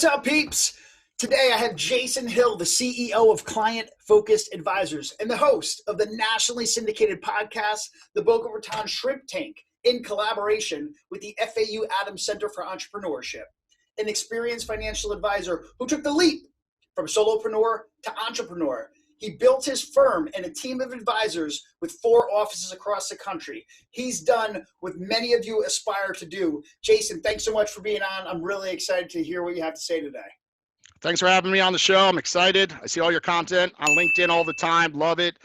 What's up, peeps? Today I have Jason Hill, the CEO of Client Focused Advisors and the host of the nationally syndicated podcast, the Boca Raton Shrimp Tank, in collaboration with the FAU Adam Center for Entrepreneurship. An experienced financial advisor who took the leap from solopreneur to entrepreneur. He built his firm and a team of advisors with 4 offices across the country. He's done what many of you aspire to do. Jason, thanks so much for being on. I'm really excited to hear what you have to say today. Thanks for having me on the show. I'm excited. I see all your content on LinkedIn all the time. Love it.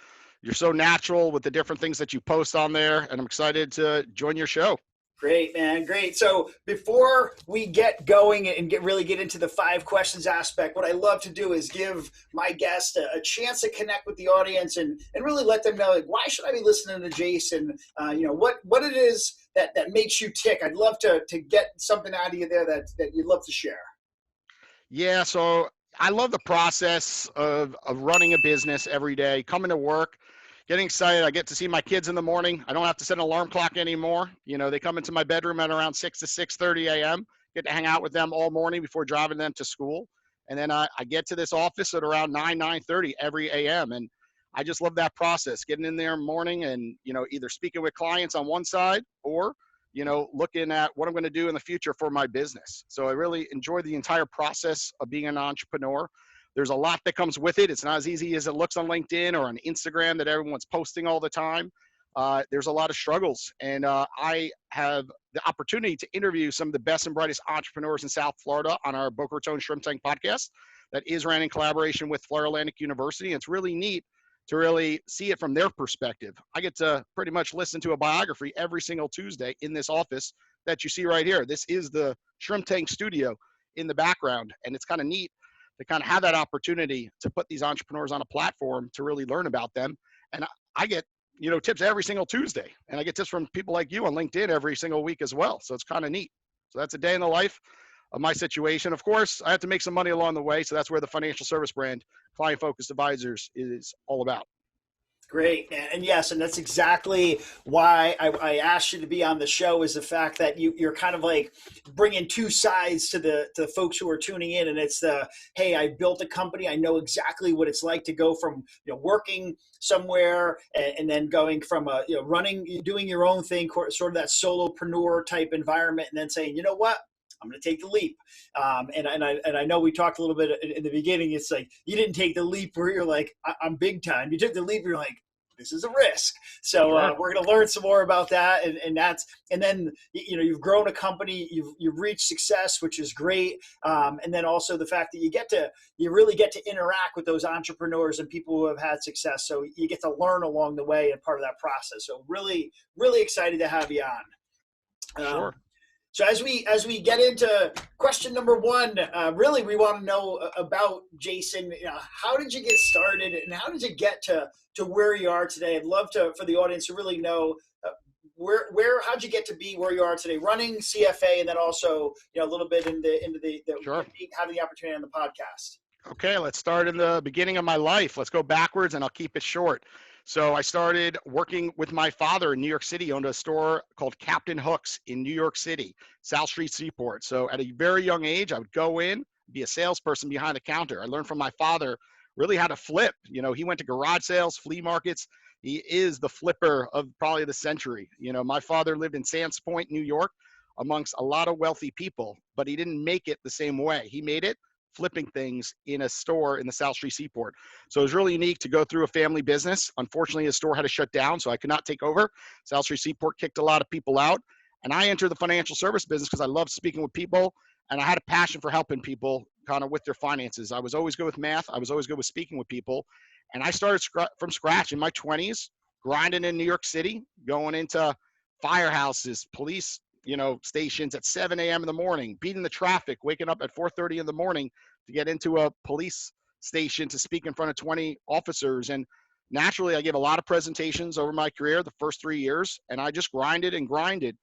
You're so natural with the different things that you post on there, and I'm excited to join your show. Great, man. Great. So before we get going and really get into the 5 questions aspect, what I love to do is give my guest a chance to connect with the audience and really let them know, like, why should I be listening to Jason? What it is that makes you tick. I'd love to get something out of you there that you'd love to share. Yeah, so I love the process of running a business every day, coming to work, getting excited. I get to see my kids in the morning. I don't have to set an alarm clock anymore. They come into my bedroom at around 6 to 6:30 a.m. Get to hang out with them all morning before driving them to school. And then I get to this office at around 9:30 every a.m. And I just love that process, getting in there in the morning and, either speaking with clients on one side or, looking at what I'm going to do in the future for my business. So I really enjoy the entire process of being an entrepreneur. There's a lot that comes with it. It's not as easy as it looks on LinkedIn or on Instagram that everyone's posting all the time. There's a lot of struggles. And I have the opportunity to interview some of the best and brightest entrepreneurs in South Florida on our Boca Raton Shrimp Tank podcast that is ran in collaboration with Florida Atlantic University. It's really neat to really see it from their perspective. I get to pretty much listen to a biography every single Tuesday in this office that you see right here. This is the Shrimp Tank studio in the background. And it's kind of neat to kind of have that opportunity to put these entrepreneurs on a platform to really learn about them. And I get, tips every single Tuesday. And I get tips from people like you on LinkedIn every single week as well. So it's kind of neat. So that's a day in the life of my situation. Of course, I have to make some money along the way. So that's where the financial service brand, Client Focused Advisors, is all about. Great. And yes, and that's exactly why I asked you to be on the show, is the fact that you're kind of like bringing 2 sides to the folks who are tuning in. And it's hey, I built a company. I know exactly what it's like to go from, working somewhere and then going from, doing your own thing, sort of that solopreneur type environment, and then saying, you know what? I'm going to take the leap. And I know we talked a little bit in the beginning. It's like, you didn't take the leap where you're like, I'm big time. You took the leap. You're like, this is a risk. So we're going to learn some more about that. And then, you've grown a company, you've reached success, which is great. And then also the fact that you really get to interact with those entrepreneurs and people who have had success. So you get to learn along the way and part of that process. So really, really excited to have you on. Sure. So as we get into question number 1, really we want to know about Jason. How did you get started, and how did you get to where you are today? I'd love for the audience to really know how'd you get to be where you are today, running CFA, and then also a little bit into the Sure. having the opportunity on the podcast. Okay, let's start in the beginning of my life. Let's go backwards, and I'll keep it short. So I started working with my father in New York City. Owned a store called Captain Hook's in New York City, South Street Seaport. So at a very young age, I would go in, be a salesperson behind the counter. I learned from my father really how to flip. He went to garage sales, flea markets. He is the flipper of probably the century. My father lived in Sands Point, New York, amongst a lot of wealthy people, but he didn't make it the same way. He made it flipping things in a store in the South Street Seaport. So it was really unique to go through a family business. Unfortunately, his store had to shut down, so I could not take over. South Street Seaport kicked a lot of people out. And I entered the financial service business because I love speaking with people, and I had a passion for helping people kind of with their finances. I was always good with math. I was always good with speaking with people. And I started from scratch in my 20s, grinding in New York City, going into firehouses, police stations at 7 a.m. in the morning, beating the traffic, waking up at 4:30 in the morning to get into a police station to speak in front of 20 officers. And naturally, I gave a lot of presentations over my career, the first 3 years, and I just grinded and grinded.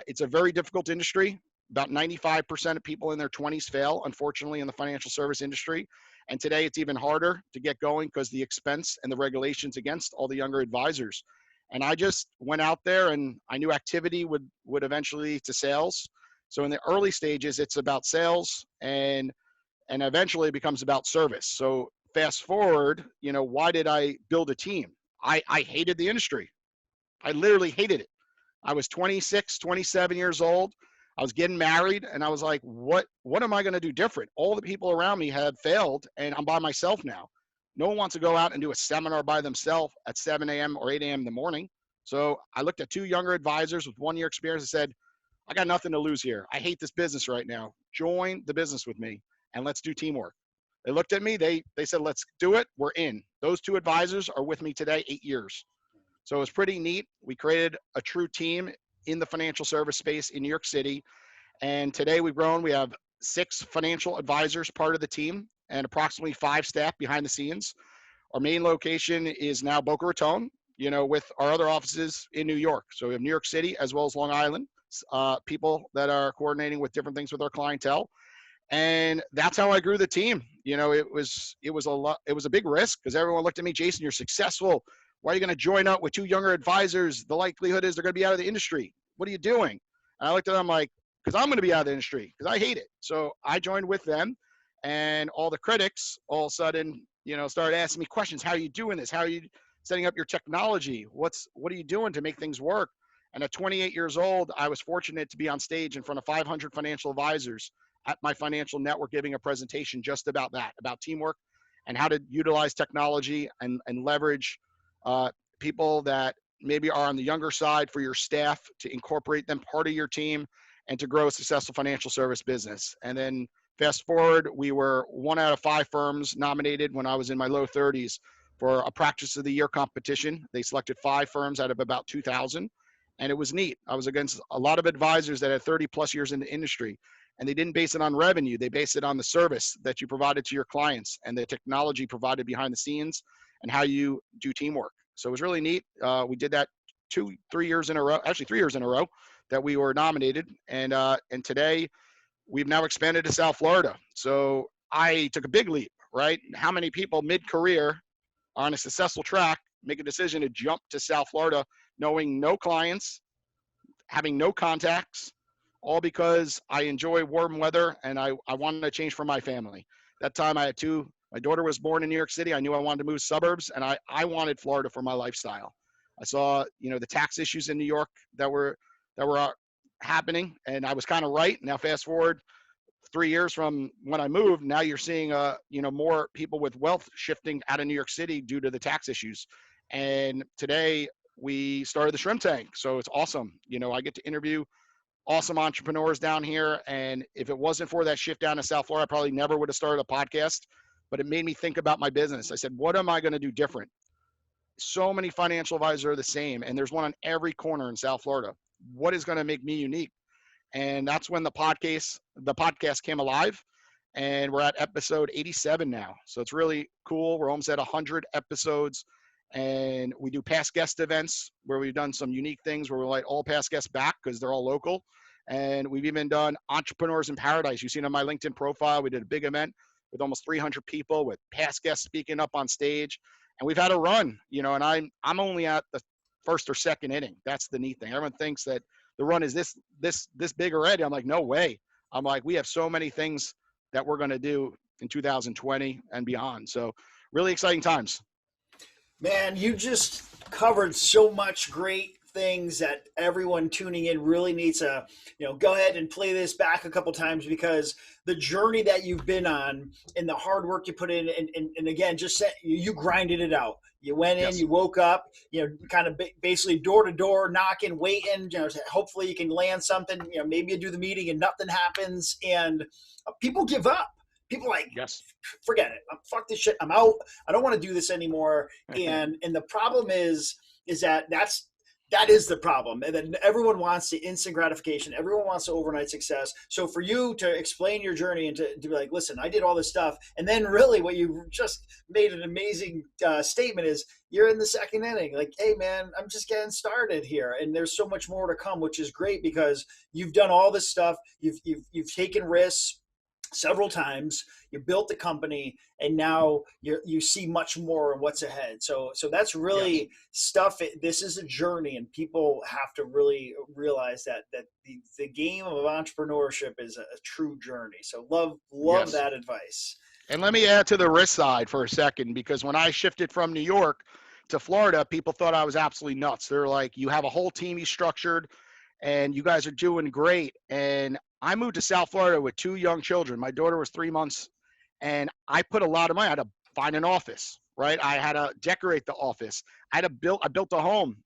It's a very difficult industry. About 95% of people in their 20s fail, unfortunately, in the financial service industry. And today it's even harder to get going because the expense and the regulations against all the younger advisors. And I just went out there, and I knew activity would eventually lead to sales. So in the early stages, it's about sales, and eventually it becomes about service. So fast forward, why did I build a team? I hated the industry. I literally hated it. I was 26, 27 years old. I was getting married, and I was like, what am I going to do different? All the people around me had failed, and I'm by myself now. No one wants to go out and do a seminar by themselves at 7 a.m. or 8 a.m. in the morning. So I looked at two younger advisors with 1 year experience and said, I got nothing to lose here. I hate this business right now. Join the business with me, and let's do teamwork. They looked at me. They said, let's do it. We're in. Those two advisors are with me today, 8 years. So it was pretty neat. We created a true team in the financial service space in New York City. And today we've grown. We have 6 financial advisors part of the team and approximately 5 staff behind the scenes. Our main location is now Boca Raton, with our other offices in New York. So we have New York City as well as Long Island, people that are coordinating with different things with our clientele. And that's how I grew the team. It was a big risk because everyone looked at me, Jason, you're successful. Why are you going to join up with 2 younger advisors? The likelihood is they're going to be out of the industry. What are you doing? And I looked at them like, because I'm going to be out of the industry because I hate it. So I joined with them, and all the critics all of a sudden, started asking me questions. How are you doing this? How are you setting up your technology? What are you doing to make things work? And at 28 years old, I was fortunate to be on stage in front of 500 financial advisors at my financial network, giving a presentation just about that, about teamwork and how to utilize technology and leverage people that maybe are on the younger side for your staff to incorporate them part of your team and to grow a successful financial service business. And then fast forward, we were 1 out of 5 firms nominated when I was in my low 30s for a practice of the year competition. They selected 5 firms out of about 2,000. And it was neat. I was against a lot of advisors that had 30 plus years in the industry, and they didn't base it on revenue. They based it on the service that you provided to your clients and the technology provided behind the scenes and how you do teamwork. So it was really neat. We did that 3 years in a row, actually 3 years in a row that we were nominated. And today we've now expanded to South Florida. So I took a big leap, right? How many people mid-career on a successful track make a decision to jump to South Florida, knowing no clients, having no contacts, all because I enjoy warm weather and I wanted to change for my family. That time I had 2. My daughter was born in New York City. I knew I wanted to move suburbs, and I wanted Florida for my lifestyle. I saw, the tax issues in New York that were happening, and I was kind of right. Now fast forward 3 years from when I moved, now you're seeing more people with wealth shifting out of New York City due to the tax issues. And today we started the shrimp tank, so it's awesome. I get to interview awesome entrepreneurs down here, and if it wasn't for that shift down to South Florida, I probably never would have started a podcast. But it made me think about my business. I said, what am I going to do different? So many financial advisors are the same, and there's one on every corner in South Florida. What is going to make me unique? And that's when the podcast came alive, and we're at episode 87 now. So it's really cool. We're almost at 100 episodes, and we do past guest events where we've done some unique things where we invite all past guests back because they're all local. And we've even done Entrepreneurs in Paradise. You've seen on my LinkedIn profile, we did a big event with almost 300 people with past guests speaking up on stage. And we've had a run, and I'm only at the first or second inning. That's the neat thing. Everyone thinks that the run is this big already. I'm like, no way. I'm like, we have so many things that we're going to do in 2020 and beyond. So really exciting times. Man, you just covered so much great things that everyone tuning in really needs to, go ahead and play this back a couple times, because the journey that you've been on and the hard work you put in, and again, just you grinded it out. You went in, you woke up, kind of basically door to door knocking, waiting, hopefully you can land something, maybe you do the meeting and nothing happens, and people give up. People are like, yes, forget it. Fuck this shit. I'm out. I don't want to do this anymore. And the problem is that is the problem. And then everyone wants the instant gratification. Everyone wants the overnight success. So for you to explain your journey and to be like, listen, I did all this stuff. And then really what you just made an amazing statement is you're in the second inning. Like, hey man, I'm just getting started here. And there's so much more to come, which is great because you've done all this stuff. You've taken risks. several times. You built the company, and now you see much more of what's ahead. So that's Yes. really stuff. This is a journey, and people have to really realize that the game of entrepreneurship is a true journey. So love Yes. that advice. And let me add to the risk side for a second, because when I shifted from New York to Florida, people thought I was absolutely nuts. They're like, you have a whole team you structured and you guys are doing great. And I moved to South Florida with 2 young children. My daughter was 3 months, and I put a lot of money. I had to find an office, right? I had to decorate the office. I built a home,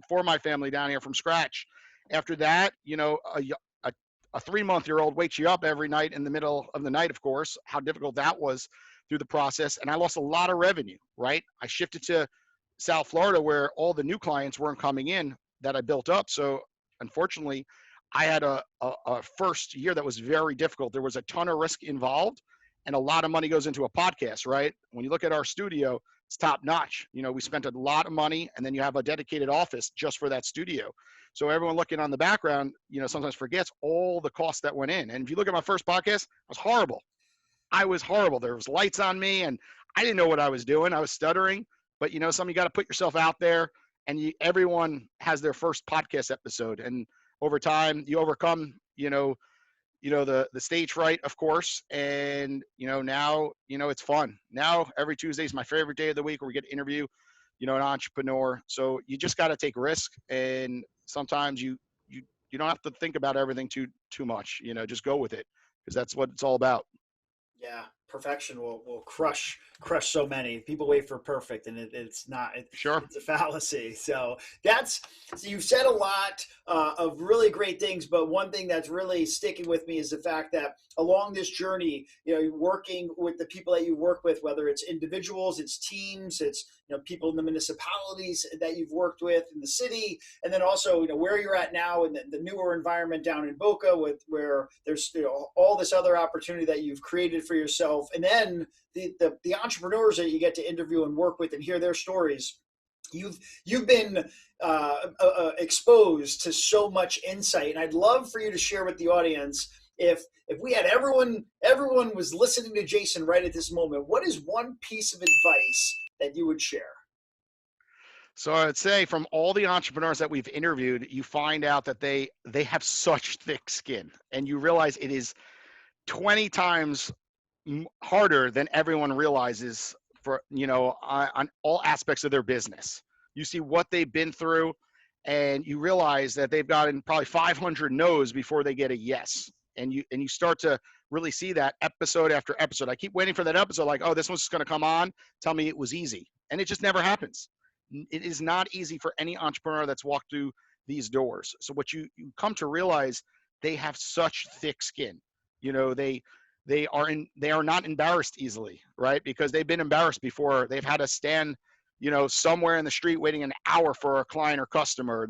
for my family down here from scratch. After that, a 3-month-old wakes you up every night in the middle of the night, of course, how difficult that was through the process. And I lost a lot of revenue, right? I shifted to South Florida where all the new clients weren't coming in that I built up. So unfortunately, I had a first year that was very difficult. There was a ton of risk involved, and a lot of money goes into a podcast, right? When you look at our studio, it's top notch. We spent a lot of money, and then you have a dedicated office just for that studio. So everyone looking on the background, sometimes forgets all the costs that went in. And if you look at my first podcast, I was horrible. There was lights on me, and I didn't know what I was doing. I was stuttering. But you got to put yourself out there, and everyone has their first podcast episode. And over time, you overcome, the stage fright, of course. And now it's fun. Now every Tuesday is my favorite day of the week where we get to interview an entrepreneur. So you just got to take risk, and sometimes you don't have to think about everything too much. Just go with it, because that's what it's all about. Yeah, perfection will crush so many. People wait for perfect, and it's not. Sure. It's a fallacy. So you've said a lot of really great things, but one thing that's really sticking with me is the fact that along this journey, you're working with the people that you work with, whether it's individuals, it's teams, it's people in the municipalities that you've worked with in the city, and then also where you're at now in the newer environment down in Boca, where there's all this other opportunity that you've created for yourself, and then the entrepreneurs that you get to interview and work with and hear their stories. You've been exposed to so much insight, and I'd love for you to share with the audience, if we had everyone was listening to Jason right at this moment, what is one piece of advice that you would share? So I'd say from all the entrepreneurs that we've interviewed, you find out that they have such thick skin, and you realize it is 20 times harder than everyone realizes for, on all aspects of their business. You see what they've been through, and you realize that they've gotten probably 500 no's before they get a yes. And you start to really see that episode after episode. I keep waiting for that episode, like, oh, this one's going to come on, tell me it was easy. And it just never happens. It is not easy for any entrepreneur that's walked through these doors. So what you come to realize, they have such thick skin. They are not embarrassed easily, right? Because they've been embarrassed before. They've had to stand, somewhere in the street waiting an hour for a client or customer.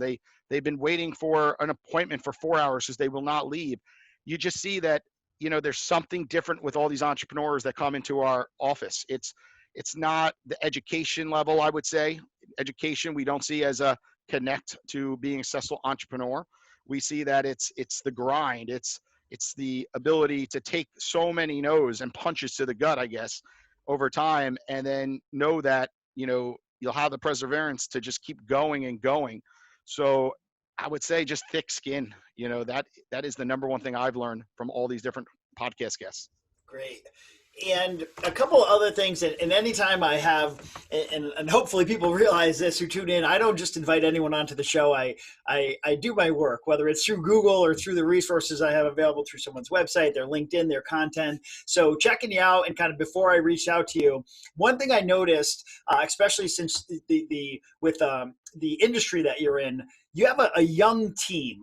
They've been waiting for an appointment for 4 hours because they will not leave. You just see that, there's something different with all these entrepreneurs that come into our office. It's not the education level, I would say. Education we don't see as a connect to being a successful entrepreneur. We see that it's the grind. It's the ability to take so many no's and punches to the gut, I guess, over time, and then know that, you'll have the perseverance to just keep going and going. So I would say just thick skin, that is the number one thing I've learned from all these different podcast guests. Great. And a couple of other things, and anytime I have, and hopefully people realize this who tune in, I don't just invite anyone onto the show. I do my work, whether it's through Google or through the resources I have available through someone's website, their LinkedIn, their content. So checking you out, and kind of before I reached out to you, one thing I noticed, especially since with the industry that you're in, you have a young team,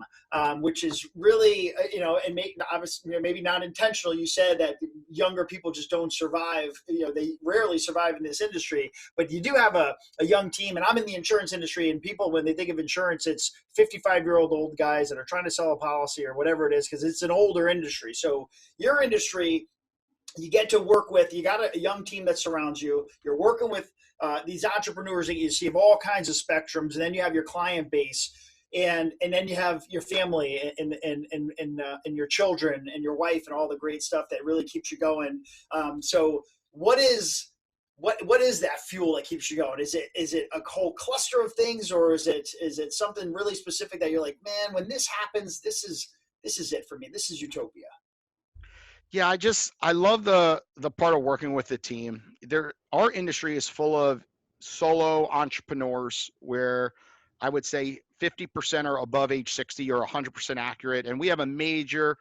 which is really, and obviously maybe not intentional. You said that younger people just don't survive. They rarely survive in this industry, but you do have a young team. And I'm in the insurance industry, and people, when they think of insurance, it's 55-year-old old guys that are trying to sell a policy or whatever it is, because it's an older industry. So your industry, you get to work with, you got a young team that surrounds you. You're working with these entrepreneurs that you see of all kinds of spectrums, and then you have your client base. and then you have your family and your children and your wife and all the great stuff that really keeps you going. So what is that fuel that keeps you going? Is it a whole cluster of things, or is it something really specific that you're like, man, when this happens, this is it for me. This is utopia. Yeah, I love the part of working with the team. Our industry is full of solo entrepreneurs where I would say 50% are above age 60 or 100% accurate. And we have a major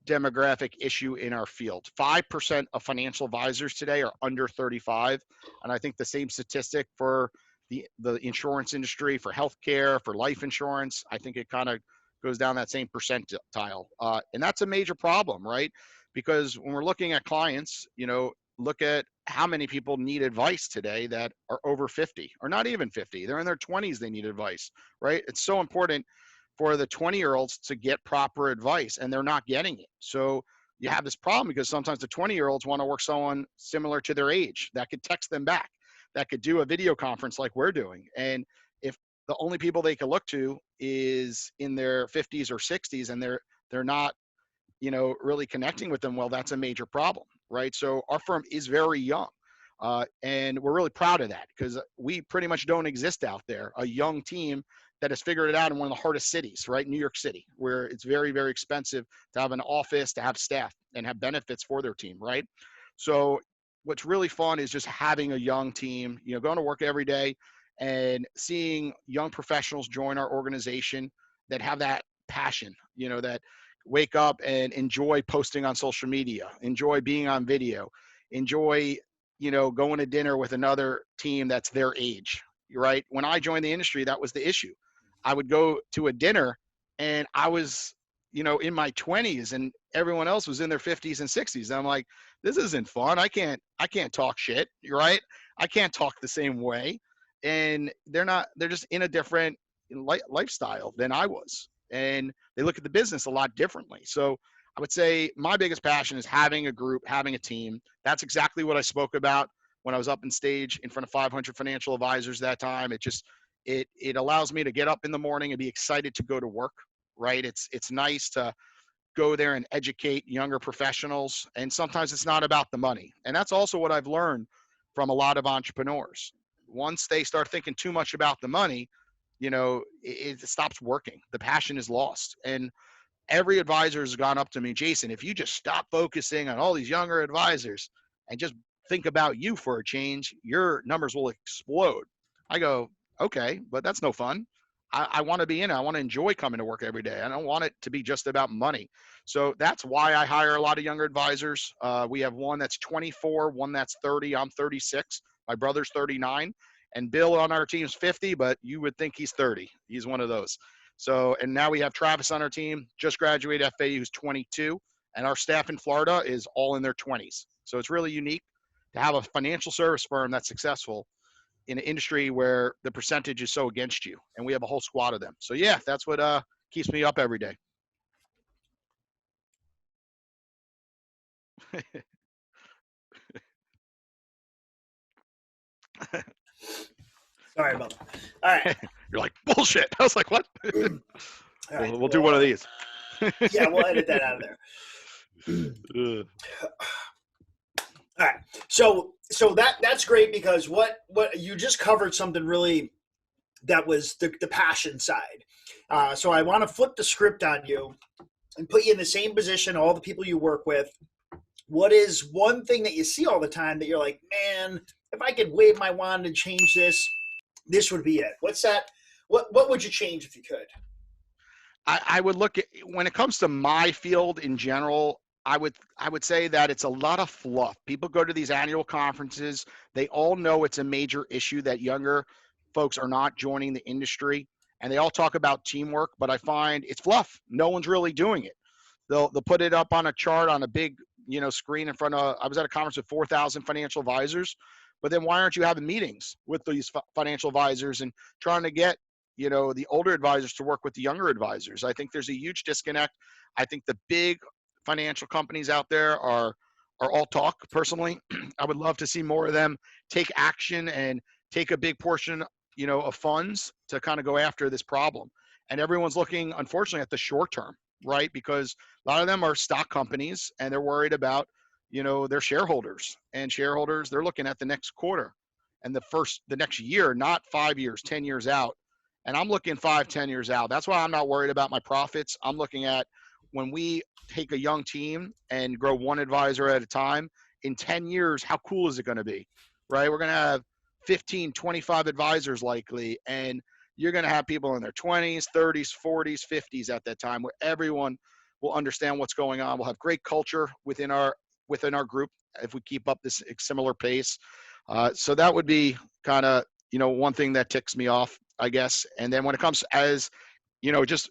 demographic issue in our field. 5% of financial advisors today are under 35. And I think the same statistic for the insurance industry, for healthcare, for life insurance, I think it kind of goes down that same percentile. And that's a major problem, right? Because when we're looking at clients, look at how many people need advice today that are over 50 or not even 50. They're in their 20s, they need advice, right? It's so important for the 20-year-olds to get proper advice, and they're not getting it. So you have this problem because sometimes the 20-year-olds want to work someone similar to their age that could text them back, that could do a video conference like we're doing. And if the only people they can look to is in their 50s or 60s and they're not really connecting with them, well, that's a major problem, right? So our firm is very young, and we're really proud of that because we pretty much don't exist out there. A young team that has figured it out in one of the hardest cities, right? New York City, where it's very, very expensive to have an office, to have staff, and have benefits for their team, right? So what's really fun is just having a young team, going to work every day and seeing young professionals join our organization that have that passion, that wake up and enjoy posting on social media, enjoy being on video, enjoy, going to dinner with another team that's their age, right? When I joined the industry, that was the issue. I would go to a dinner and I was, in my 20s and everyone else was in their 50s and 60s. And I'm like, this isn't fun. I can't talk shit, right? I can't talk the same way. And they're just in a different lifestyle than I was. And they look at the business a lot differently. So I would say my biggest passion is having a group, having a team. That's exactly what I spoke about when I was up on stage in front of 500 financial advisors that time. It allows me to get up in the morning and be excited to go to work, right? It's nice to go there and educate younger professionals. And sometimes it's not about the money. And that's also what I've learned from a lot of entrepreneurs. Once they start thinking too much about the money, it stops working. The passion is lost. And every advisor has gone up to me, Jason, if you just stop focusing on all these younger advisors and just think about you for a change, your numbers will explode. I go, okay, but that's no fun. I want to be in it. I want to enjoy coming to work every day. I don't want it to be just about money. So that's why I hire a lot of younger advisors. We have one that's 24, one that's 30. I'm 36. My brother's 39. And Bill on our team is 50, but you would think he's 30. He's one of those. So, and now we have Travis on our team, just graduated FAU, who's 22. And our staff in Florida is all in their 20s. So it's really unique to have a financial service firm that's successful in an industry where the percentage is so against you. And we have a whole squad of them. So yeah, that's what keeps me up every day. Sorry about that. All right. You're like, bullshit. I was like, what? All right. We'll do one of these. Yeah, we'll edit that out of there. All right. So that's great because what you just covered something really that was the passion side. So I want to flip the script on you and put you in the same position, all the people you work with. What is one thing that you see all the time that you're like, man, if I could wave my wand and change this, this would be it? What's that? What would you change if you could? I would look at, when it comes to my field in general, I would say that it's a lot of fluff. People go to these annual conferences. They all know it's a major issue that younger folks are not joining the industry, and they all talk about teamwork, but I find it's fluff. No one's really doing it. They'll put it up on a chart on a big, screen in front of, I was at a conference with 4,000 financial advisors, but then why aren't you having meetings with these financial advisors and trying to get, the older advisors to work with the younger advisors? I think there's a huge disconnect. I think the big financial companies out there are all talk. Personally, I would love to see more of them take action and take a big portion, of funds to kind of go after this problem. and everyone's looking, unfortunately, at the short term, right? Because a lot of them are stock companies and they're worried about, their shareholders, and shareholders, they're looking at the next quarter and the next year, not 5 years, 10 years out. And I'm looking 5, 10 years out. That's why I'm not worried about my profits. I'm looking at when we take a young team and grow one advisor at a time, in 10 years, how cool is it going to be, right? We're going to have 15, 25 advisors likely, and you're going to have people in their 20s, 30s, 40s, 50s at that time, where everyone will understand what's going on. We'll have great culture within our group if we keep up this similar pace. So that would be kind of, one thing that ticks me off, I guess. And then when it comes as, just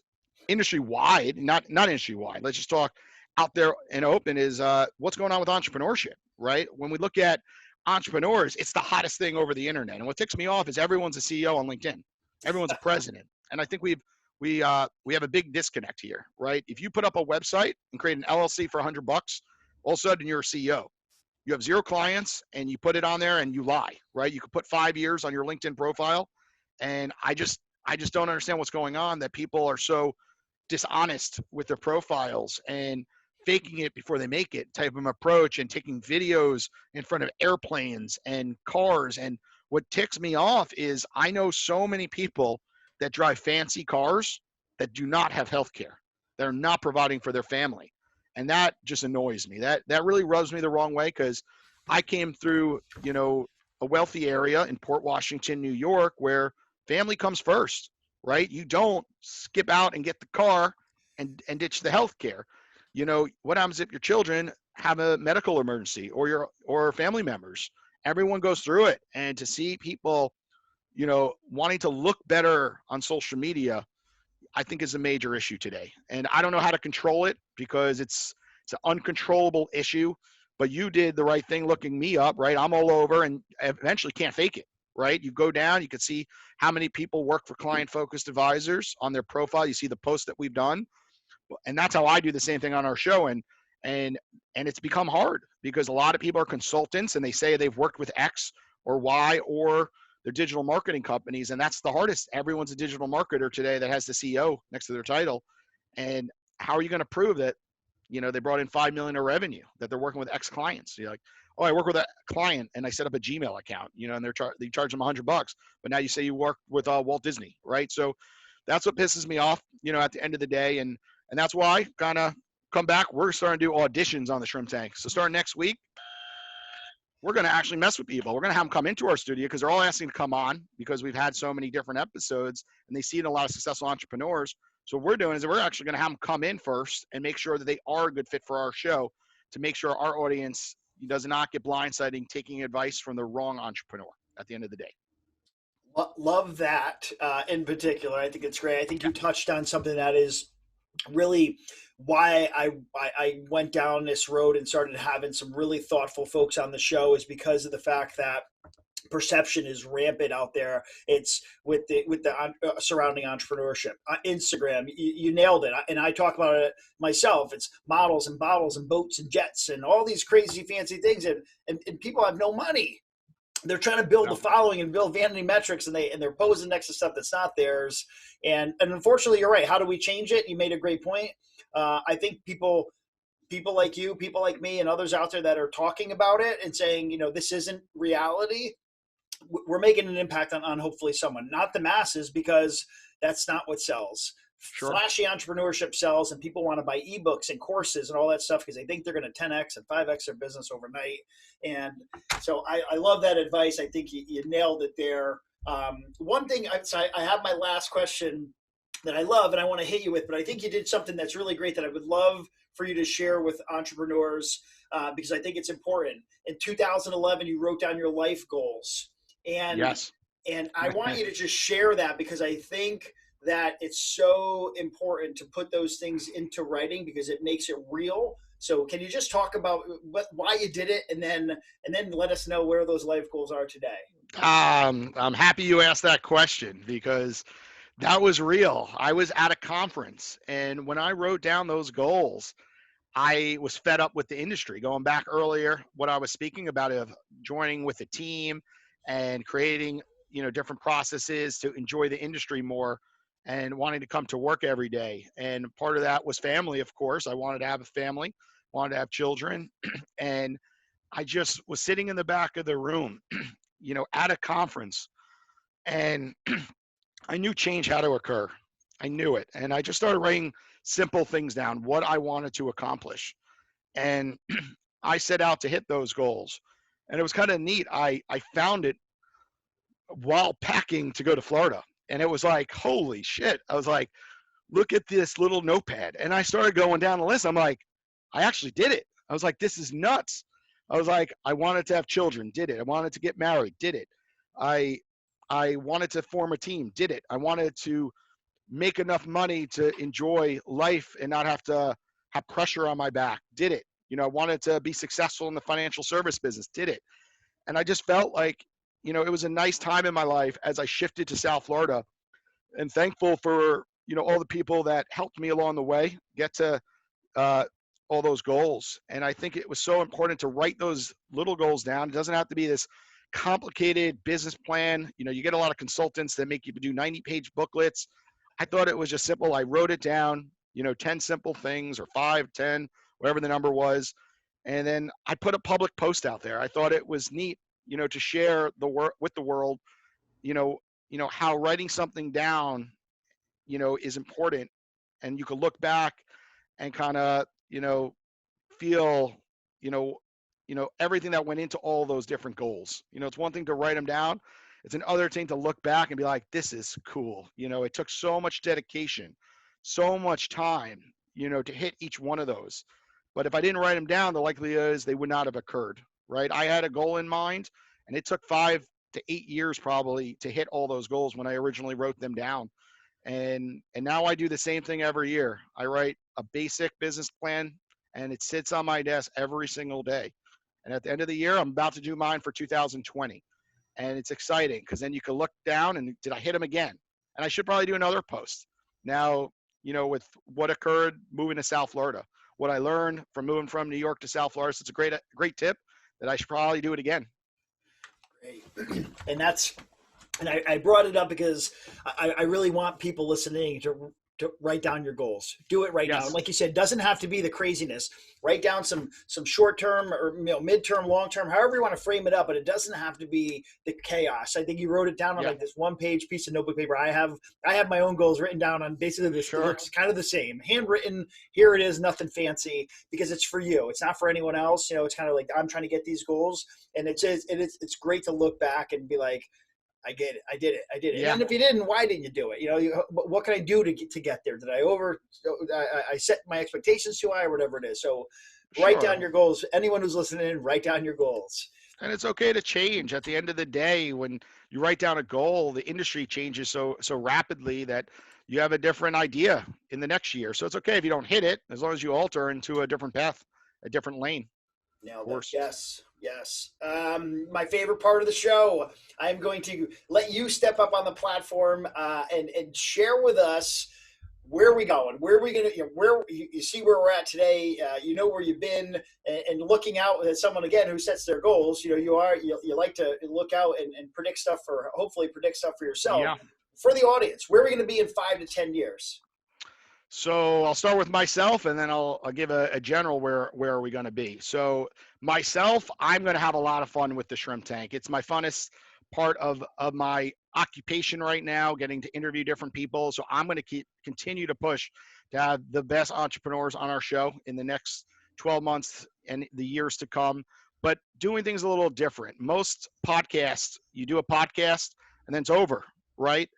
industry wide, not industry wide, let's just talk out there and open, is what's going on with entrepreneurship, right? When we look at entrepreneurs, it's the hottest thing over the internet. And what ticks me off is everyone's a CEO on LinkedIn. Everyone's a president. And I think we have a big disconnect here, right? If you put up a website and create an LLC for $100, all of a sudden you're a CEO. You have 0 clients and you put it on there and you lie, right? You could put 5 years on your LinkedIn profile. And I just don't understand what's going on, that people are so dishonest with their profiles and faking it before they make it type of approach, and taking videos in front of airplanes and cars. And what ticks me off is I know so many people that drive fancy cars that do not have health care. They're not providing for their family. And that just annoys me. That really rubs me the wrong way, because I came through, a wealthy area in Port Washington, New York, where family comes first, right? You don't skip out and get the car and ditch the health care. What happens if your children have a medical emergency, or family members? Everyone goes through it. And to see people, wanting to look better on social media, I think is a major issue today. And I don't know how to control it, because it's an uncontrollable issue. But you did the right thing looking me up, right? I'm all over, and eventually can't fake it, right? You go down, you can see how many people work for client-focused advisors on their profile. You see the posts that we've done. And that's how I do the same thing on our show. And it's become hard, because a lot of people are consultants and they say they've worked with X or Y or their digital marketing companies. And that's the hardest. Everyone's a digital marketer today that has the CEO next to their title. And how are you going to prove that, they brought in 5 million of revenue, that they're working with X clients? You're like, oh, I work with a client and I set up a Gmail account, and they charge them $100, but now you say you work with Walt Disney, right? So that's what pisses me off, at the end of the day. And that's why kind of come back. We're starting to do auditions on the Shrimp Tank. So starting next week, we're going to actually mess with people. We're going to have them come into our studio, because they're all asking to come on, because we've had so many different episodes and they see in a lot of successful entrepreneurs. So what we're doing is we're actually going to have them come in first and make sure that they are a good fit for our show, to make sure our audience does not get blindsided taking advice from the wrong entrepreneur at the end of the day. Love that in particular. I think it's great. I think you touched on something that is really why I went down this road and started having some really thoughtful folks on the show, is because of the fact that perception is rampant out there. It's with the surrounding entrepreneurship. Instagram, you nailed it. And I talk about it myself. It's models and bottles and boats and jets and all these crazy fancy things. And people have no money. They're trying to build the following and build vanity metrics, and they're posing next to stuff that's not theirs. And unfortunately, you're right. How do we change it? You made a great point. I think people like you, people like me, and others out there that are talking about it and saying, this isn't reality, we're making an impact on hopefully someone, not the masses, because that's not what sells. Sure. Flashy entrepreneurship sells, and people want to buy ebooks and courses and all that stuff because they think they're going to 10x and 5x their business overnight. And so I love that advice. I think you nailed it there. One thing, I have my last question that I love and I want to hit you with, but I think you did something that's really great that I would love for you to share with entrepreneurs, because I think it's important. In 2011, you wrote down your life goals. And, yes. And I want you to just share that, because I think that it's so important to put those things into writing, because it makes it real. So can you just talk about why you did it, and then let us know where those life goals are today? I'm happy you asked that question, because that was real. I was at a conference, and when I wrote down those goals, I was fed up with the industry. Going back earlier, what I was speaking about of joining with a team and creating, different processes to enjoy the industry more. and wanting to come to work every day. And part of that was family, of course. I wanted to have a family, wanted to have children. And I just was sitting in the back of the room, at a conference, and I knew change had to occur. I knew it. And I just started writing simple things down, what I wanted to accomplish. And I set out to hit those goals. And it was kind of neat. I found it while packing to go to Florida. And it was like, holy shit. I was like, look at this little notepad. And I started going down the list. I'm like, I actually did it. I was like, this is nuts. I was like, I wanted to have children, did it. I wanted to get married, did it. I wanted to form a team, did it. I wanted to make enough money to enjoy life and not have to have pressure on my back, did it. I wanted to be successful in the financial service business, did it. And I just felt like, it was a nice time in my life as I shifted to South Florida, and thankful for, all the people that helped me along the way get to all those goals. And I think it was so important to write those little goals down. It doesn't have to be this complicated business plan. You get a lot of consultants that make you do 90-page booklets. I thought it was just simple. I wrote it down, 10 simple things, or 5, 10, whatever the number was. And then I put a public post out there. I thought it was neat, to share with the world, how writing something down, is important. And you could look back and kind of, feel, everything that went into all those different goals. It's one thing to write them down. It's another thing to look back and be like, this is cool. It took so much dedication, so much time, to hit each one of those. But if I didn't write them down, the likelihood is they would not have occurred, right? I had a goal in mind, and it took 5 to 8 years probably to hit all those goals when I originally wrote them down. And now I do the same thing every year. I write a basic business plan, and it sits on my desk every single day. And at the end of the year, I'm about to do mine for 2020. And it's exciting because then you can look down and, did I hit them again? And I should probably do another post. Now, with what occurred moving to South Florida, what I learned from moving from New York to South Florida, so it's a great tip that I should probably do it again. Great. And I brought it up because I really want people listening to write down your goals. Do it right now. And like you said, it doesn't have to be the craziness. Write down some short-term or midterm, long-term, however you want to frame it up, but it doesn't have to be the chaos. I think you wrote it down on like this one-page piece of notebook paper. I have my own goals written down on basically this. Sure. It looks kind of the same. Handwritten, here it is, nothing fancy, because it's for you. It's not for anyone else. It's kind of like, I'm trying to get these goals. And it's great to look back and be like, I get it. I did it. Yeah. And if you didn't, why didn't you do it? What can I do to get there? Did I set my expectations too high or whatever it is? So write down your goals. Anyone who's listening, write down your goals. And it's okay to change. At the end of the day, when you write down a goal, the industry changes so rapidly that you have a different idea in the next year. So it's okay if you don't hit it, as long as you alter into a different path, a different lane. Nailed it. Yes. My favorite part of the show, I'm going to let you step up on the platform and share with us, where are we going? Where are we going to, where you see where we're at today, where you've been, and looking out at someone, again, who sets their goals. You like to look out and hopefully predict stuff for yourself. Yeah. For the audience, where are we going to be in 5 to 10 years? So I'll start with myself, and then I'll give a general where are we going to be. So myself, I'm going to have a lot of fun with the shrimp tank. It's my funnest part of my occupation right now, getting to interview different people. So I'm going to continue to push to have the best entrepreneurs on our show in the next 12 months and the years to come, but doing things a little different. Most podcasts, you do a podcast and then it's over, right?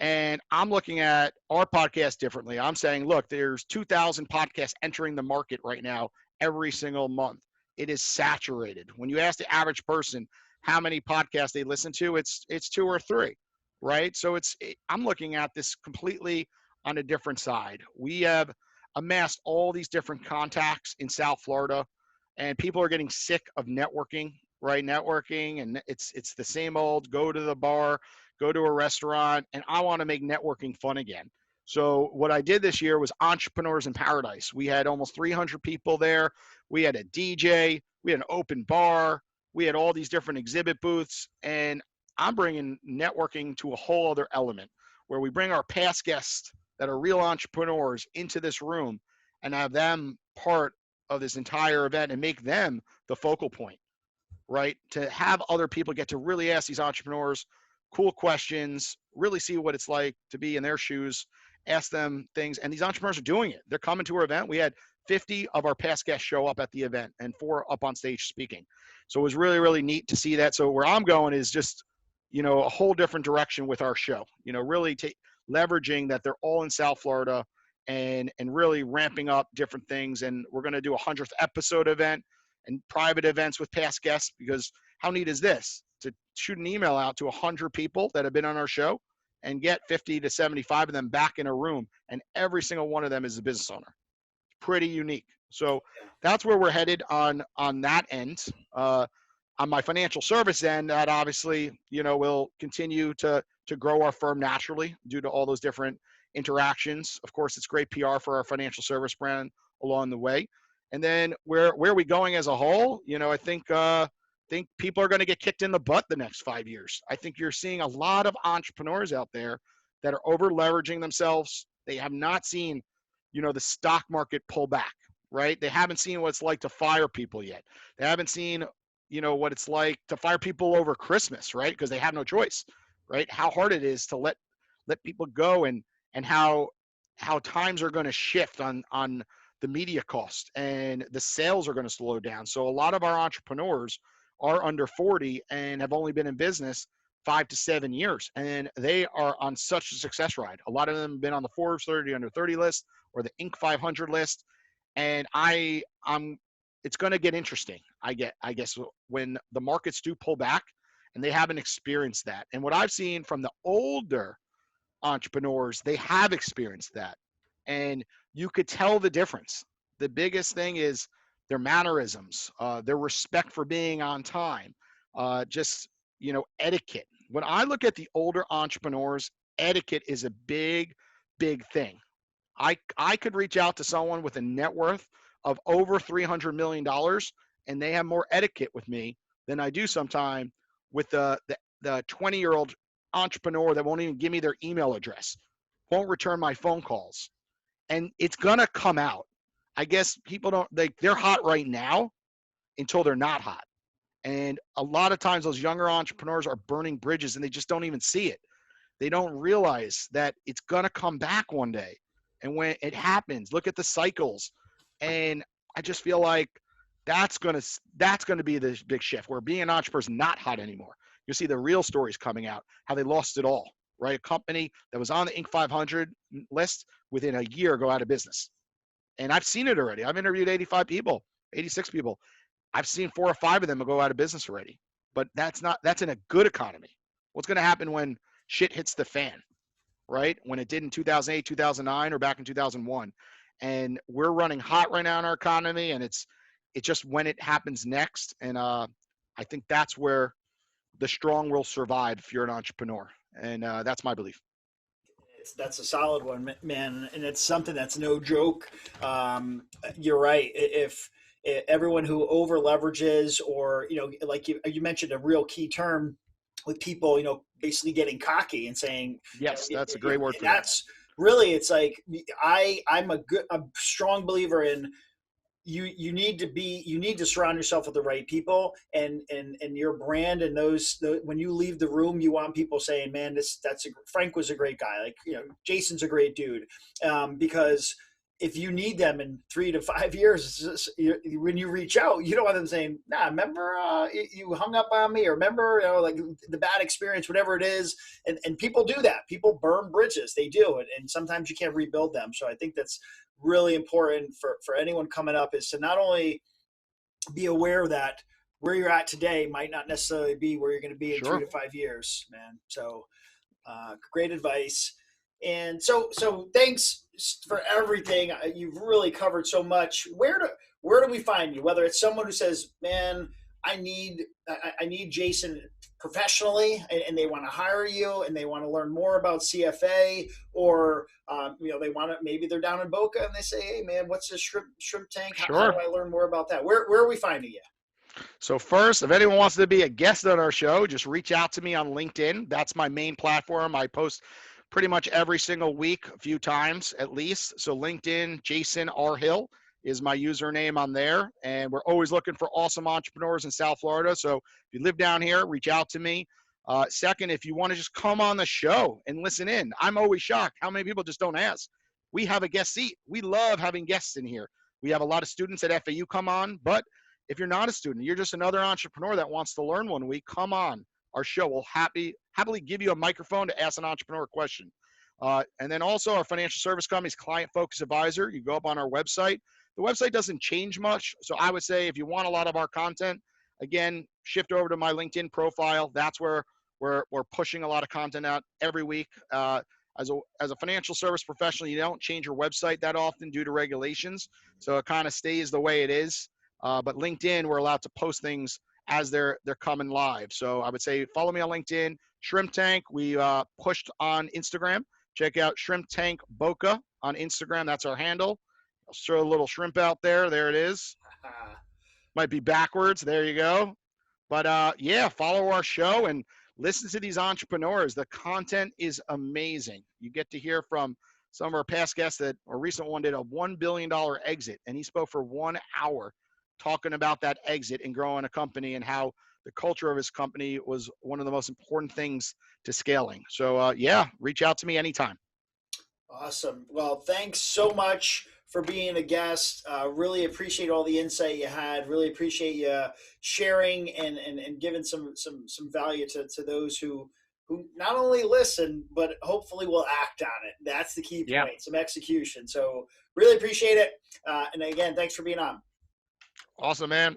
And I'm looking at our podcast differently. I'm saying, look, there's 2,000 podcasts entering the market right now every single month. It is saturated. When you ask the average person how many podcasts they listen to, it's 2 or 3, right? So I'm looking at this completely on a different side. We have amassed all these different contacts in South Florida, and people are getting sick of networking, right? Networking, and it's the same old, go to the bar, go to a restaurant, and I want to make networking fun again. So what I did this year was Entrepreneurs in Paradise. We had almost 300 people there. We had a DJ, we had an open bar, we had all these different exhibit booths, and I'm bringing networking to a whole other element. where we bring our past guests that are real entrepreneurs into this room and have them part of this entire event and make them the focal point, right? To have other people get to really ask these entrepreneurs cool questions, really see what it's like to be in their shoes, ask them things. And these entrepreneurs are doing it. They're coming to our event. We had 50 of our past guests show up at the event and 4 up on stage speaking. So it was really, really neat to see that. So where I'm going is just, you know, a whole different direction with our show, you know, really leveraging that they're all in South Florida and really ramping up different things. And we're going to do a 100th episode event and private events with past guests, because how neat is this to shoot an email out to 100 people that have been on our show and get 50 to 75 of them back in a room, and every single one of them is a business owner. Pretty unique. So that's where we're headed on that end. On my financial service end, that obviously, you know, will continue to grow our firm naturally due to all those different interactions. Of course, it's great PR for our financial service brand along the way. And then where are we going as a whole? You know, I think people are going to get kicked in the butt the next 5 years. I think you're seeing a lot of entrepreneurs out there that are over leveraging themselves. They have not seen, you know, the stock market pull back, right? They haven't seen what it's like to fire people yet. They haven't seen, you know, what it's like to fire people over Christmas, right? Because they have no choice, right? How hard it is to let people go, and how times are going to shift on the media cost, and the sales are going to slow down. So a lot of our entrepreneurs are under 40 and have only been in business 5 to 7 years, and they are on such a success ride. A lot of them have been on the Forbes 30 under 30 list or the Inc. 500 list. And it's going to get interesting, I guess, when the markets do pull back, and they haven't experienced that. And what I've seen from the older entrepreneurs, they have experienced that. And you could tell the difference. The biggest thing is their mannerisms, their respect for being on time, just, you know, etiquette. When I look at the older entrepreneurs, etiquette is a big, big thing. I could reach out to someone with a net worth of over $300 million, and they have more etiquette with me than I do sometime with the 20-year-old entrepreneur that won't even give me their email address, won't return my phone calls. And it's going to come out. I guess people don't, they're hot right now until they're not hot. And a lot of times those younger entrepreneurs are burning bridges, and they just don't even see it. They don't realize that it's going to come back one day. And when it happens, look at the cycles. And I just feel like that's going to be the big shift, where being an entrepreneur is not hot anymore. You'll see the real stories coming out, how they lost it all, right? A company that was on the Inc. 500 list within a year go out of business. And I've seen it already. I've interviewed 85 people, 86 people. I've seen 4 or 5 of them go out of business already. But that's in a good economy. What's going to happen when shit hits the fan, right? When it did in 2008, 2009, or back in 2001. And we're running hot right now in our economy, and it's just when it happens next. And I think that's where the strong will survive if you're an entrepreneur. And that's my belief. That's a solid one, man. And it's something that's no joke. You're right. If everyone who over leverages, or, you know, like you mentioned a real key term with people, you know, basically getting cocky and saying, yes, that's a great word for that's that. Really, it's like, I'm a strong believer in, you need to surround yourself with the right people, and your brand, and when you leave the room, you want people saying, man, Frank was a great guy. Like, you know, Jason's a great dude. Because if you need them in 3 to 5 years, when you reach out, you don't want them saying, nah, remember you hung up on me, or remember, you know, like the bad experience, whatever it is. And people do that. People burn bridges. They do. And sometimes you can't rebuild them. So I think that's really important for anyone coming up, is to not only be aware that where you're at today might not necessarily be where you're going to be in 3 to 5 years, man. So great advice. And so thanks for everything. You've really covered so much. Where do we find you? Whether it's someone who says, man, I need Jason professionally, and they want to hire you, and they want to learn more about CFA, or you know, maybe they're down in Boca and they say, hey man, what's this shrimp tank? How do I learn more about that? Where are we finding you? So first, if anyone wants to be a guest on our show, just reach out to me on LinkedIn. That's my main platform. I post pretty much every single week, a few times at least. So LinkedIn, Jason R. Hill is my username on there. And we're always looking for awesome entrepreneurs in South Florida. So if you live down here, reach out to me. Second, if you want to just come on the show and listen in, I'm always shocked how many people just don't ask. We have a guest seat. We love having guests in here. We have a lot of students at FAU come on, but if you're not a student, you're just another entrepreneur that wants to learn one week, come on our show. We'll happily give you a microphone to ask an entrepreneur a question. And then also our financial service company's Client Focus Advisor. You go up on our website. The website doesn't change much. So I would say if you want a lot of our content, again, shift over to my LinkedIn profile. That's where we're pushing a lot of content out every week. As a financial service professional, you don't change your website that often due to regulations. So it kind of stays the way it is. But LinkedIn, we're allowed to post things as they're coming live. So I would say follow me on LinkedIn. Shrimp Tank, we pushed on Instagram. Check out Shrimp Tank Boca on Instagram. That's our handle. I'll throw a little shrimp out there. There it is. Might be backwards. There you go. But yeah, follow our show and listen to these entrepreneurs. The content is amazing. You get to hear from some of our past guests that a recent one did a $1 billion exit, and he spoke for 1 hour talking about that exit and growing a company and how the culture of his company was one of the most important things to scaling. So yeah, reach out to me anytime. Awesome. Well, thanks so much for being a guest. Really appreciate all the insight you had. Really appreciate you sharing and giving some value to those who not only listen, but hopefully will act on it. That's the key point, some execution. So really appreciate it. And again, thanks for being on. Awesome, man.